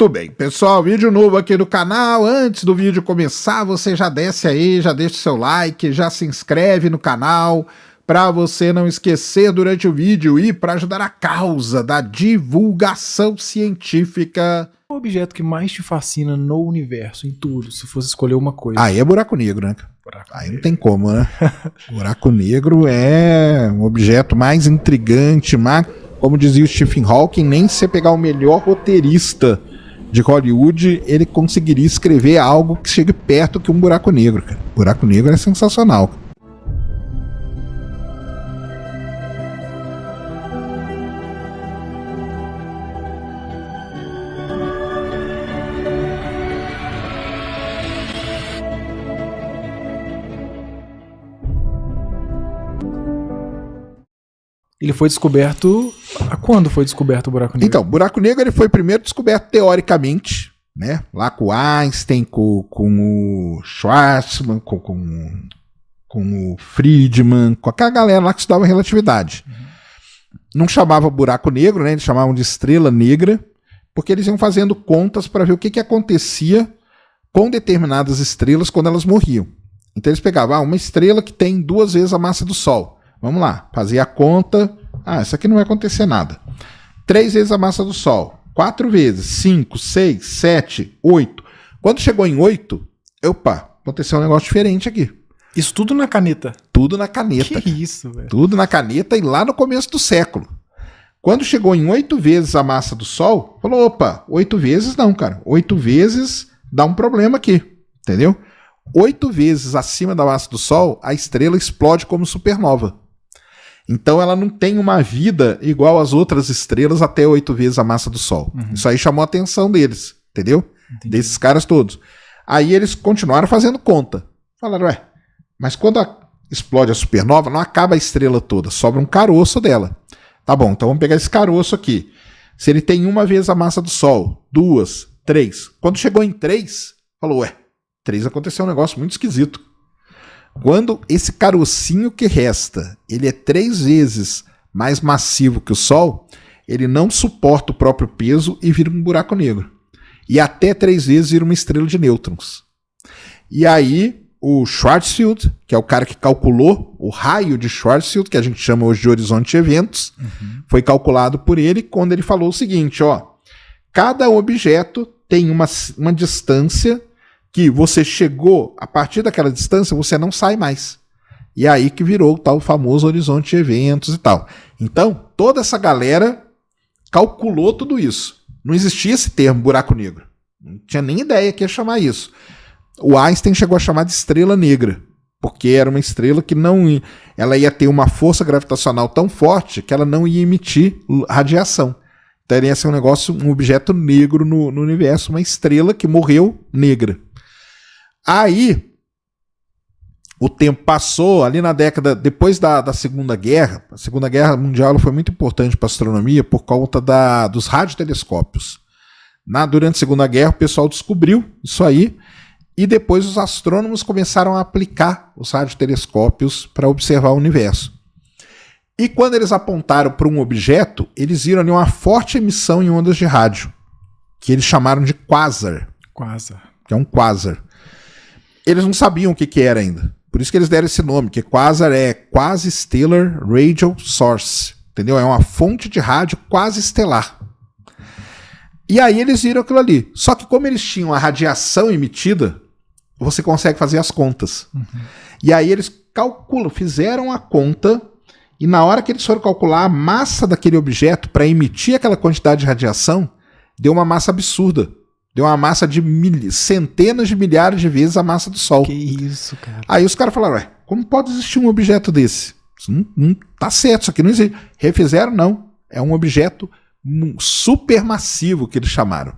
Muito bem, pessoal, vídeo novo aqui no canal. Antes do vídeo começar, você já desce aí, já deixa o seu like, já se inscreve no canal para você não esquecer durante o vídeo e para ajudar a causa da divulgação científica. O objeto que mais te fascina no universo, em tudo, se fosse escolher uma coisa. Aí é buraco negro, né? Aí não tem como, né? Buraco negro é um objeto mais intrigante, mas, como dizia o Stephen Hawking, nem se você pegar o melhor roteirista de Hollywood, ele conseguiria escrever algo que chegue perto que um buraco negro, cara. Buraco negro é sensacional. Ele foi descoberto... Quando foi descoberto o buraco negro? Então, o buraco negro ele foi primeiro descoberto teoricamente, né? Lá com o Einstein, com o Schwarzman, com o Friedman, com aquela galera lá que estudava relatividade. Não chamava buraco negro, né? Eles chamavam de estrela negra, porque eles iam fazendo contas para ver o que acontecia com determinadas estrelas quando elas morriam. Então eles pegavam uma estrela que tem 2 vezes a massa do Sol. Vamos lá, fazia a conta. Isso aqui não vai acontecer nada. 3 vezes a massa do Sol. 4 vezes. 5, 6, 7, 8. Quando chegou em 8, aconteceu um negócio diferente aqui. Isso tudo na caneta? Tudo na caneta. Que isso, velho? Tudo na caneta e lá no começo do século. Quando chegou em 8 vezes a massa do Sol, falou, 8 vezes não, cara. 8 vezes dá um problema aqui, entendeu? 8 vezes acima da massa do Sol, a estrela explode como supernova. Então ela não tem uma vida igual às outras estrelas até 8 vezes a massa do Sol. Isso aí chamou a atenção deles, entendeu? Entendi. Desses caras todos. Aí eles continuaram fazendo conta. Falaram, mas quando explode a supernova, não acaba a estrela toda, sobra um caroço dela. Tá bom, então vamos pegar esse caroço aqui. Se ele tem 1 vez a massa do Sol, 2, 3. Quando chegou em 3, falou, 3 aconteceu um negócio muito esquisito. Quando esse carocinho que resta, ele é 3 vezes mais massivo que o Sol, ele não suporta o próprio peso e vira um buraco negro. E até 3 vezes vira uma estrela de nêutrons. E aí, o Schwarzschild, que é o cara que calculou o raio de Schwarzschild, que a gente chama hoje de horizonte de eventos, foi calculado por ele quando ele falou o seguinte, cada objeto tem uma distância que você chegou, a partir daquela distância, você não sai mais. E aí que virou o tal famoso horizonte de eventos e tal. Então, toda essa galera calculou tudo isso. Não existia esse termo buraco negro. Não tinha nem ideia que ia chamar isso. O Einstein chegou a chamar de estrela negra, porque era uma estrela que ela ia ter uma força gravitacional tão forte que ela não ia emitir radiação. Então, ia ser um objeto negro no universo, uma estrela que morreu negra. Aí, o tempo passou, ali na década, depois da Segunda Guerra, a Segunda Guerra Mundial foi muito importante para a astronomia por conta dos radiotelescópios. Durante a Segunda Guerra, o pessoal descobriu isso aí, e depois os astrônomos começaram a aplicar os radiotelescópios para observar o universo. E quando eles apontaram para um objeto, eles viram ali uma forte emissão em ondas de rádio, que eles chamaram de quasar. Quasar. Que é um quasar. Eles não sabiam o que era ainda. Por isso que eles deram esse nome, que quasar é Quasi-Stellar Radio Source. Entendeu? É uma fonte de rádio quase estelar. E aí eles viram aquilo ali. Só que como eles tinham a radiação emitida, você consegue fazer as contas. E aí eles fizeram a conta, e na hora que eles foram calcular a massa daquele objeto para emitir aquela quantidade de radiação, deu uma massa absurda. Deu uma massa de centenas de milhares de vezes a massa do Sol. Que isso, cara. Aí os caras falaram, como pode existir um objeto desse? Isso não tá certo, isso aqui não existe. Refizeram, não. É um objeto supermassivo que eles chamaram.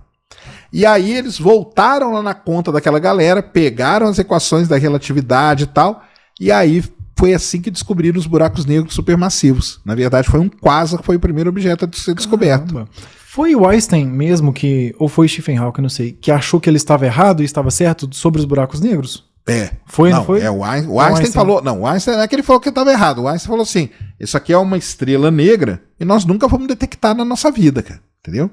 E aí eles voltaram lá na conta daquela galera, pegaram as equações da relatividade e tal, e aí foi assim que descobriram os buracos negros supermassivos. Na verdade, foi um quasar que foi o primeiro objeto a ser descoberto. Caramba. Foi o Einstein mesmo ou foi Stephen Hawking, não sei, que achou que ele estava errado e estava certo sobre os buracos negros? Foi, não foi? O Einstein falou, o Einstein não é que ele falou que estava errado, o Einstein falou assim, isso aqui é uma estrela negra e nós nunca vamos detectar na nossa vida, cara, entendeu?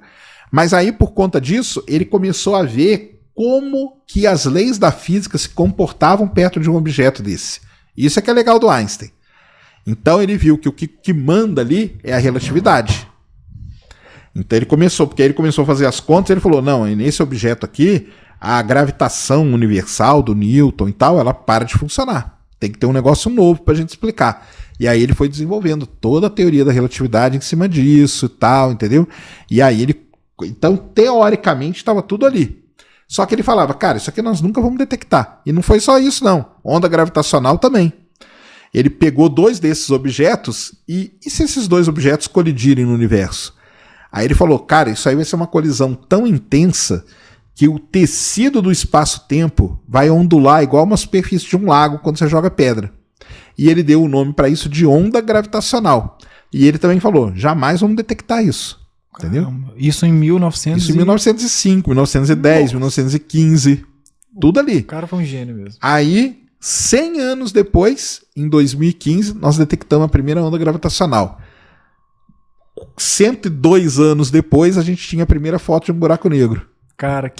Mas aí, por conta disso, ele começou a ver como que as leis da física se comportavam perto de um objeto desse. Isso é que é legal do Einstein. Então ele viu que o que manda ali é a relatividade. Então ele começou a fazer as contas e ele falou, não, nesse objeto aqui, a gravitação universal do Newton e tal, ela para de funcionar. Tem que ter um negócio novo para a gente explicar. E aí ele foi desenvolvendo toda a teoria da relatividade em cima disso e tal, entendeu? E aí então, teoricamente, estava tudo ali. Só que ele falava, cara, isso aqui nós nunca vamos detectar. E não foi só isso, não. Onda gravitacional também. Ele pegou 2 desses objetos e se esses 2 objetos colidirem no universo? Aí ele falou, cara, isso aí vai ser uma colisão tão intensa que o tecido do espaço-tempo vai ondular igual uma superfície de um lago quando você joga pedra. E ele deu o nome para isso de onda gravitacional. E ele também falou, jamais vamos detectar isso. Entendeu? Caramba. Isso em 1900 Isso em 1905, 1910, 1915, tudo ali. O cara foi um gênio mesmo. Aí, 100 anos depois, em 2015, nós detectamos a primeira onda gravitacional. 102 anos depois, a gente tinha a primeira foto de um buraco negro. Cara,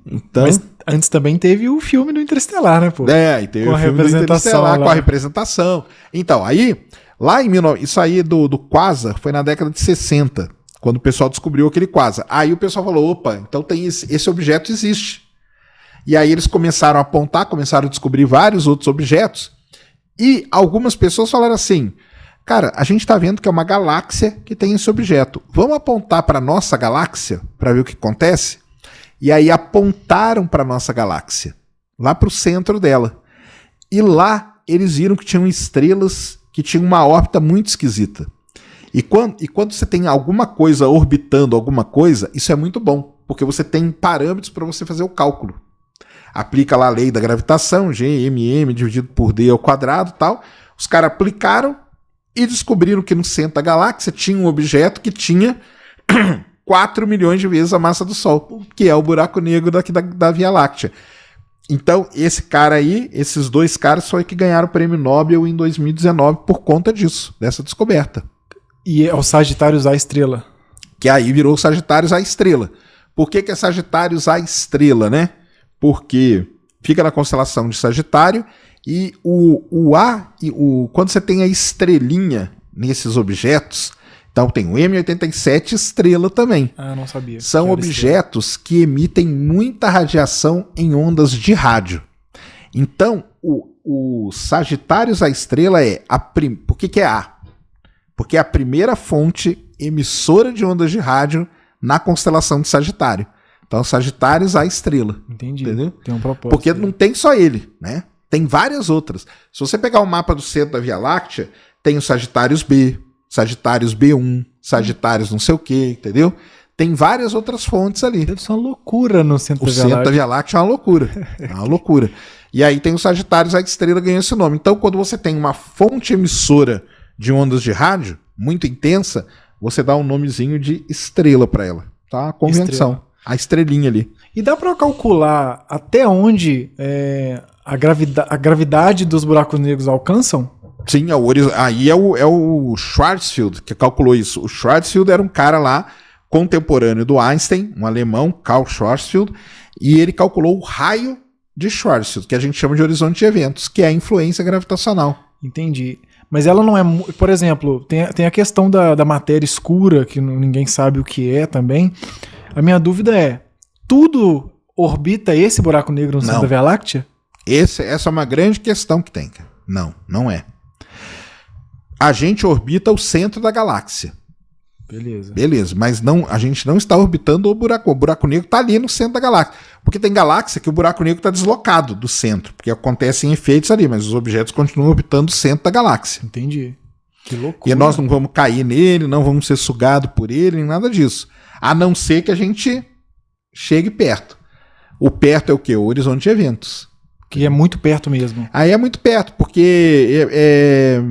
Então, mas antes também teve o filme do Interestelar, né, pô? e teve o filme do Interestelar com a representação. Então, aí, lá em isso aí do Quasar foi na década de 60, quando o pessoal descobriu aquele Quasar. Aí o pessoal falou, opa, então tem esse objeto existe. E aí eles começaram a apontar, começaram a descobrir vários outros objetos, e algumas pessoas falaram assim, cara, a gente está vendo que é uma galáxia que tem esse objeto. Vamos apontar para a nossa galáxia para ver o que acontece? E aí apontaram para a nossa galáxia, lá para o centro dela. E lá eles viram que tinham estrelas que tinham uma órbita muito esquisita. E quando você tem alguma coisa orbitando alguma coisa, isso é muito bom, porque você tem parâmetros para você fazer o cálculo. Aplica lá a lei da gravitação, G(m)(m) dividido por d ao quadrado e tal. Os caras aplicaram e descobriram que no centro da galáxia tinha um objeto que tinha 4 milhões de vezes a massa do Sol, que é o buraco negro daqui da Via Láctea. Então, esses 2 caras foi que ganharam o prêmio Nobel em 2019 por conta disso, dessa descoberta. E é o Sagitários A estrela. Que aí virou Sagitários A estrela. Por que é Sagitários A estrela, né? Porque fica na constelação de Sagitário e quando você tem a estrelinha nesses objetos, então tem o M87 estrela também. Ah, não sabia. São objetos que emitem muita radiação em ondas de rádio. Então, o Sagitários A estrela por que é A? Porque é a primeira fonte emissora de ondas de rádio na constelação de Sagitário. Então, Sagitários A estrela. Entendi. Entendeu? Tem um propósito. Porque não tem só ele, né? Tem várias outras. Se você pegar o mapa do centro da Via Láctea, tem o Sagitários B, Sagitários B1, Sagitários não sei o quê, entendeu? Tem várias outras fontes ali. Deve ser uma loucura no centro da Via Láctea. O centro da Via Láctea é uma loucura. É uma loucura. E aí tem o Sagitários A estrela ganhando esse nome. Então, quando você tem uma fonte emissora de ondas de rádio muito intensa, você dá um nomezinho de estrela para ela. Tá? A convenção. Estrela. A estrelinha ali. E dá para calcular até onde a gravidade dos buracos negros alcançam? Sim, aí é o Schwarzschild que calculou isso. O Schwarzschild era um cara lá contemporâneo do Einstein, um alemão, Karl Schwarzschild, e ele calculou o raio de Schwarzschild, que a gente chama de horizonte de eventos, que é a influência gravitacional. Entendi. Mas ela não é... Por exemplo, tem a questão da matéria escura, que ninguém sabe o que é também. A minha dúvida é, tudo orbita esse buraco negro no centro da Via Láctea? Essa é uma grande questão que tem. Não é. A gente orbita o centro da galáxia. Beleza, mas a gente não está orbitando o buraco. O buraco negro está ali no centro da galáxia. Porque tem galáxia que o buraco negro está deslocado do centro, porque acontecem efeitos ali, mas os objetos continuam orbitando o centro da galáxia. Entendi. Que loucura. E nós não vamos cair nele, não vamos ser sugados por ele, nem nada disso. A não ser que a gente chegue perto. O perto é o quê? O horizonte de eventos. Que é muito perto mesmo. Aí é muito perto, porque é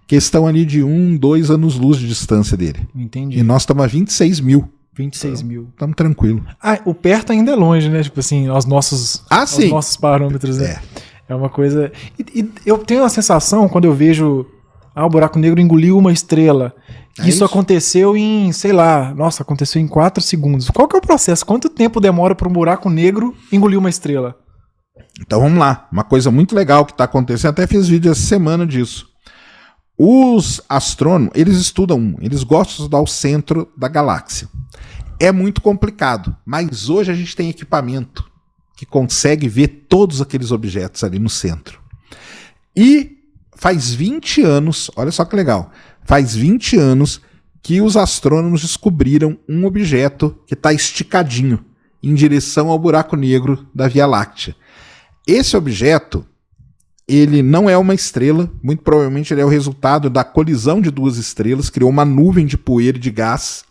questão ali de 2 anos-luz de distância dele. Entendi. E nós estamos a 26 mil. 26 mil. Estamos tranquilos. O perto ainda é longe, né? Tipo assim, aos nossos parâmetros. Né? É uma coisa... E eu tenho a sensação, quando eu vejo o buraco negro engoliu uma estrela, Isso aconteceu em, sei lá, nossa, aconteceu em 4 segundos. Qual que é o processo? Quanto tempo demora para um buraco negro engolir uma estrela? Então vamos lá. Uma coisa muito legal que está acontecendo, até fiz vídeo essa semana disso. Os astrônomos, eles gostam de estudar o centro da galáxia. É muito complicado, mas hoje a gente tem equipamento que consegue ver todos aqueles objetos ali no centro. E faz 20 anos, olha só que legal, faz 20 anos que os astrônomos descobriram um objeto que está esticadinho em direção ao buraco negro da Via Láctea. Esse objeto, ele não é uma estrela, muito provavelmente ele é o resultado da colisão de 2 estrelas, criou uma nuvem de poeira e de gás,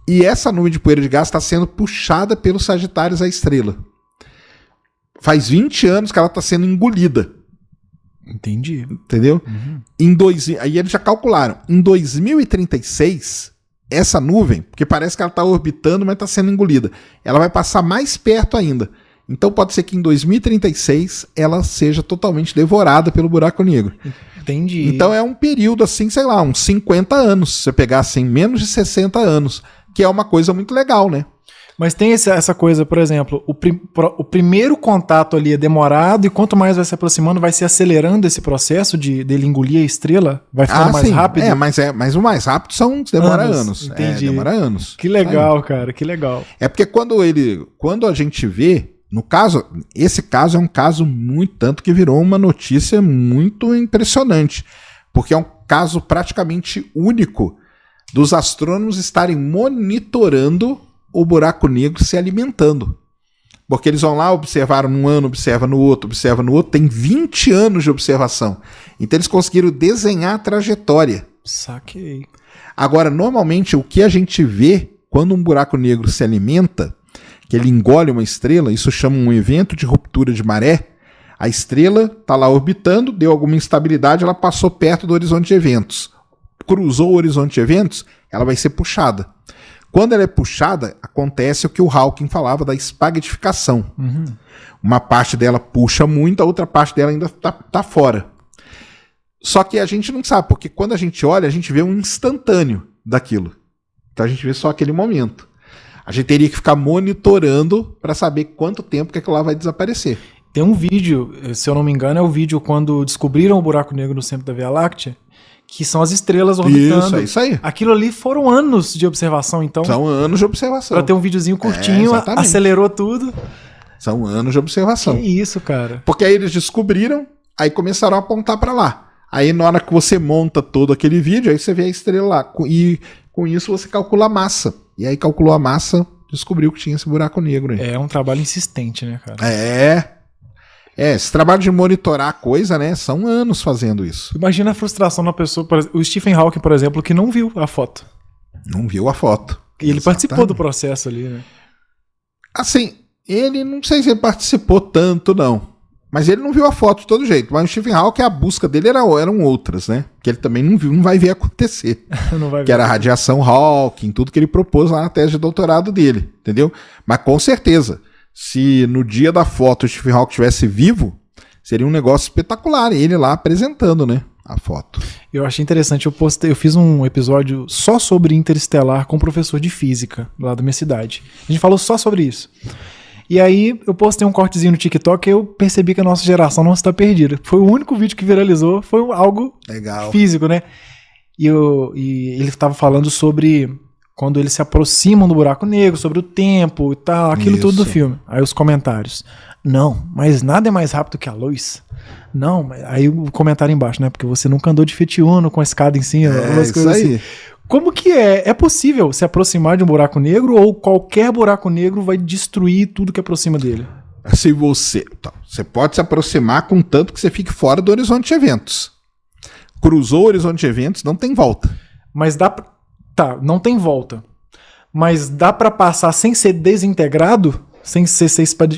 e essa nuvem de poeira e de gás está sendo puxada pelos Sagitários à estrela. Faz 20 anos que ela está sendo engolida. Entendi. Entendeu? Aí eles já calcularam. Em 2036, essa nuvem, porque parece que ela está orbitando, mas está sendo engolida, ela vai passar mais perto ainda. Então pode ser que em 2036 ela seja totalmente devorada pelo buraco negro. Entendi. Então é um período assim, sei lá, uns 50 anos. Se você pegar assim, menos de 60 anos, que é uma coisa muito legal, né? Mas tem essa coisa, por exemplo, o primeiro contato ali é demorado e quanto mais vai se aproximando, vai se acelerando esse processo dele engolir a estrela? Vai ficando mais rápido? Mas o mais rápido demora anos. Entendi. Demora anos. Que legal, cara, que legal. É porque quando a gente vê, no caso, esse caso é um caso muito, tanto que virou uma notícia muito impressionante, porque é um caso praticamente único dos astrônomos estarem monitorando o buraco negro se alimentando. Porque eles vão lá, observaram num ano, observa no outro, tem 20 anos de observação. Então eles conseguiram desenhar a trajetória. Saquei. Agora, normalmente, o que a gente vê quando um buraco negro se alimenta, que ele engole uma estrela, isso chama um evento de ruptura de maré. A estrela está lá orbitando, deu alguma instabilidade, ela passou perto do horizonte de eventos. Cruzou o horizonte de eventos, ela vai ser puxada. Quando ela é puxada, acontece o que o Hawking falava da espaguetificação. Uma parte dela puxa muito, a outra parte dela ainda tá fora. Só que a gente não sabe, porque quando a gente olha, a gente vê um instantâneo daquilo. Então a gente vê só aquele momento. A gente teria que ficar monitorando para saber quanto tempo que aquilo lá vai desaparecer. Tem um vídeo, se eu não me engano, é o vídeo quando descobriram o buraco negro no centro da Via Láctea, que são as estrelas orbitando. Isso, é isso aí. Aquilo ali foram anos de observação, então. São anos de observação. Pra ter um videozinho curtinho, acelerou tudo. São anos de observação. Que isso, cara. Porque aí eles descobriram, aí começaram a apontar para lá. Aí na hora que você monta todo aquele vídeo, aí você vê a estrela lá. E com isso você calcula a massa. E aí calculou a massa, descobriu que tinha esse buraco negro aí. É um trabalho insistente, né, cara? Esse trabalho de monitorar a coisa, né? São anos fazendo isso. Imagina a frustração da pessoa. O Stephen Hawking, por exemplo, que não viu a foto. Não viu a foto. E ele participou do processo ali, né? Assim, ele não sei se ele participou tanto, não. Mas ele não viu a foto de todo jeito. Mas o Stephen Hawking, a busca dele eram outras, né? Que ele também não viu, não vai ver acontecer. Não vai ver. Que era a radiação Hawking, tudo que ele propôs lá na tese de doutorado dele, entendeu? Mas com certeza, se no dia da foto o Stephen Hawking estivesse vivo, seria um negócio espetacular. Ele lá apresentando, né? A foto. Eu achei interessante, eu fiz um episódio só sobre Interestelar com um professor de física lá da minha cidade. A gente falou só sobre isso. E aí eu postei um cortezinho no TikTok e eu percebi que a nossa geração não está perdida. Foi o único vídeo que viralizou, foi algo legal, físico, né? E ele estava falando sobre quando eles se aproximam do buraco negro, sobre o tempo e tal, aquilo tudo do filme. Aí os comentários. Não, mas nada é mais rápido que a luz. Não, mas aí o comentário embaixo, né? Porque você nunca andou de Fiat Uno com a escada em cima. Isso aí. Assim. Como que é? É possível se aproximar de um buraco negro ou qualquer buraco negro vai destruir tudo que aproxima dele? Se você pode se aproximar contanto que você fique fora do horizonte de eventos. Cruzou o horizonte de eventos, não tem volta. Mas dá pra... Tá, não tem volta. Mas dá pra passar sem ser desintegrado? Sem ser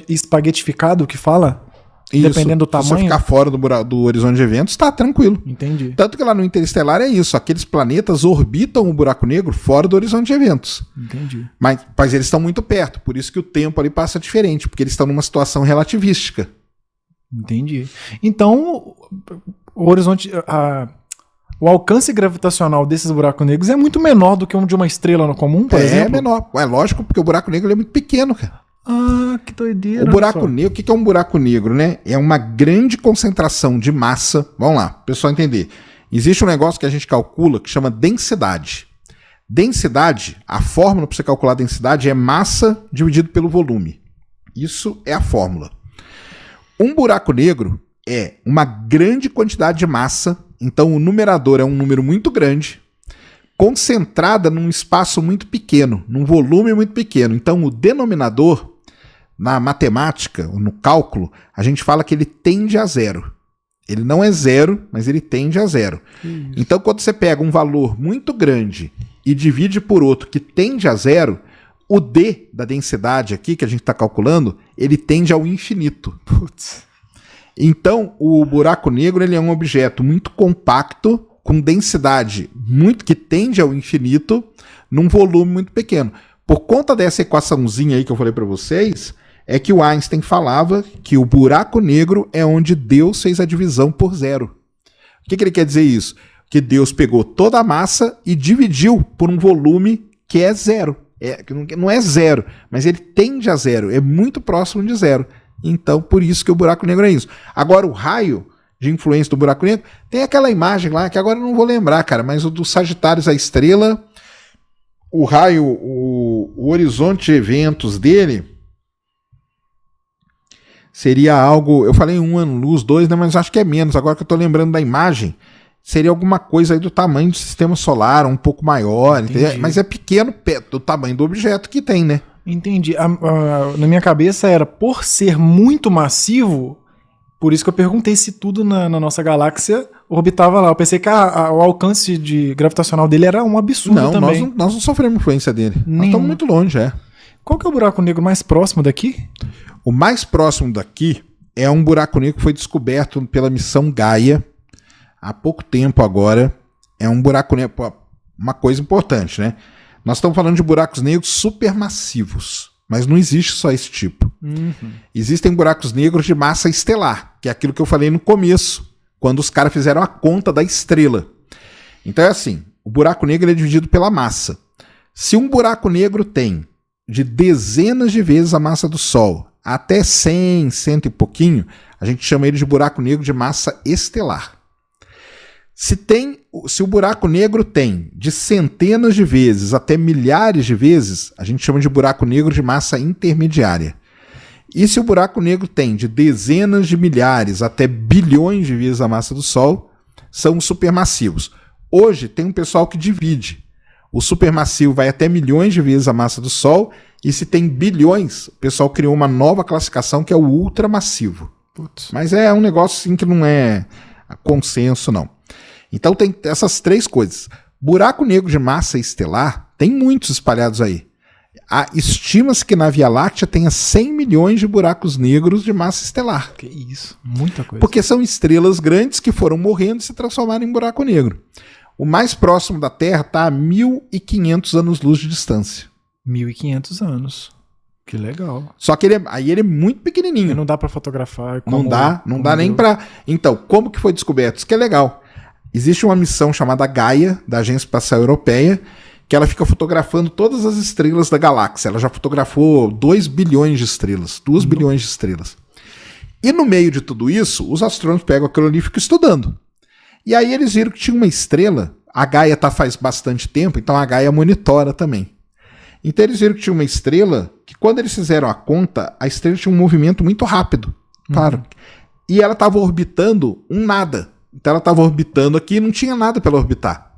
espaguetificado, que fala? Isso. Dependendo do tamanho. Se você ficar fora do horizonte de eventos, tá tranquilo. Entendi. Tanto que lá no Interestelar é isso. Aqueles planetas orbitam o buraco negro fora do horizonte de eventos. Entendi. Mas eles estão muito perto. Por isso que o tempo ali passa diferente. Porque eles estão numa situação relativística. Entendi. Então, o horizonte... o alcance gravitacional desses buracos negros é muito menor do que um de uma estrela no comum, por exemplo? É menor. É lógico, porque o buraco negro ele é muito pequeno, cara. Ah, que doideira. O buraco negro, o que é um buraco negro, né? É uma grande concentração de massa. Vamos lá, pro pessoal entender. Existe um negócio que a gente calcula que chama densidade. Densidade, a fórmula para você calcular a densidade é massa dividido pelo volume. Isso é a fórmula. Um buraco negro é uma grande quantidade de massa, então o numerador é um número muito grande, concentrada num espaço muito pequeno, num volume muito pequeno. Então o denominador, na matemática, no cálculo, a gente fala que ele tende a zero. Ele não é zero, mas ele tende a zero. Isso. Então quando você pega um valor muito grande e divide por outro que tende a zero, o D da densidade aqui, que a gente está calculando, ele tende ao infinito. Putz. Então, o buraco negro ele é um objeto muito compacto, com densidade muito que tende ao infinito, num volume muito pequeno. Por conta dessa equaçãozinha aí que eu falei para vocês, é que o Einstein falava que o buraco negro é onde Deus fez a divisão por zero. O que ele quer dizer isso? Que Deus pegou toda a massa e dividiu por um volume que é zero. Não é zero, mas ele tende a zero, é muito próximo de zero. Então, por isso que o buraco negro é isso. Agora, o raio de influência do buraco negro, tem aquela imagem lá, que agora eu não vou lembrar, cara, mas o do Sagitários, a estrela, o raio, o horizonte de eventos dele seria algo, eu falei 1 ano-luz, 2, né, mas acho que é menos, agora que eu tô lembrando da imagem, seria alguma coisa aí do tamanho do sistema solar, um pouco maior, mas é pequeno perto do tamanho do objeto que tem, né? Entendi. Na minha cabeça era, por ser muito massivo, por isso que eu perguntei se tudo na nossa galáxia orbitava lá. Eu pensei que o alcance gravitacional dele era um absurdo também. Nós não sofremos influência dele. Nós estamos muito longe, Qual que é o buraco negro mais próximo daqui? O mais próximo daqui é um buraco negro que foi descoberto pela missão Gaia há pouco tempo agora. É um buraco negro, uma coisa importante, né? Nós estamos falando de buracos negros supermassivos, mas não existe só esse tipo. Uhum. Existem buracos negros de massa estelar, que é aquilo que eu falei no começo, quando os caras fizeram a conta da estrela. Então é assim, o buraco negro é dividido pela massa. Se um buraco negro tem de dezenas de vezes a massa do Sol, até 100, 100 e pouquinho, a gente chama ele de buraco negro de massa estelar. Se o buraco negro tem de centenas de vezes até milhares de vezes, a gente chama de buraco negro de massa intermediária. E se o buraco negro tem de dezenas de milhares até bilhões de vezes a massa do Sol, são supermassivos. Hoje tem um pessoal que divide. O supermassivo vai até milhões de vezes a massa do Sol, e se tem bilhões, o pessoal criou uma nova classificação que é o ultramassivo. Putz. Mas é um negócio assim que não é consenso, não. Então tem essas três coisas. Buraco negro de massa estelar, tem muitos espalhados aí. Estima-se que na Via Láctea tenha 100 milhões de buracos negros de massa estelar. Que isso, muita coisa. Porque são estrelas grandes que foram morrendo e se transformaram em buraco negro. O mais próximo da Terra está a 1.500 anos-luz de distância. 1.500 anos. Que legal. Só que ele é muito pequenininho. E não dá para fotografar. Não dá nem para... Então, como que foi descoberto? Isso que é legal. Existe uma missão chamada Gaia, da Agência Espacial Europeia, que ela fica fotografando todas as estrelas da galáxia. Ela já fotografou 2 bilhões de estrelas, 2 bilhões de estrelas. E no meio de tudo isso, os astrônomos pegam aquilo ali e ficam estudando. E aí eles viram que tinha uma estrela, a Gaia tá faz bastante tempo, então a Gaia monitora também. Então eles viram que tinha uma estrela, que quando eles fizeram a conta, a estrela tinha um movimento muito rápido, claro. E ela estava orbitando um nada. Então ela estava orbitando aqui e não tinha nada para ela orbitar.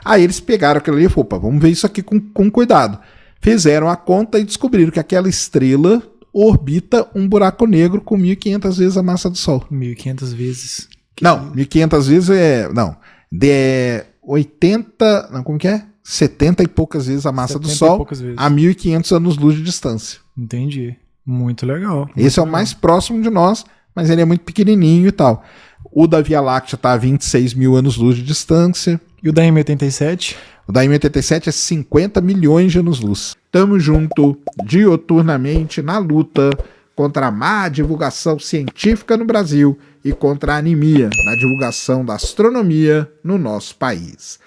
Aí eles pegaram aquilo ali e falaram, opa, vamos ver isso aqui com cuidado. Fizeram a conta e descobriram que aquela estrela orbita um buraco negro com 1.500 vezes a massa do Sol. 1.500 vezes? Não, 1.500 vezes é... Não, de 80... Não, como que é? 70 e poucas vezes a massa do Sol a 1.500 anos-luz de distância. Entendi. Muito legal. Esse é o mais próximo de nós, mas ele é muito pequenininho e tal. O da Via Láctea está a 26 mil anos-luz de distância. E o da M87? O da M87 é 50 milhões de anos-luz. Estamos junto dioturnamente na luta contra a má divulgação científica no Brasil e contra a anemia na divulgação da astronomia no nosso país.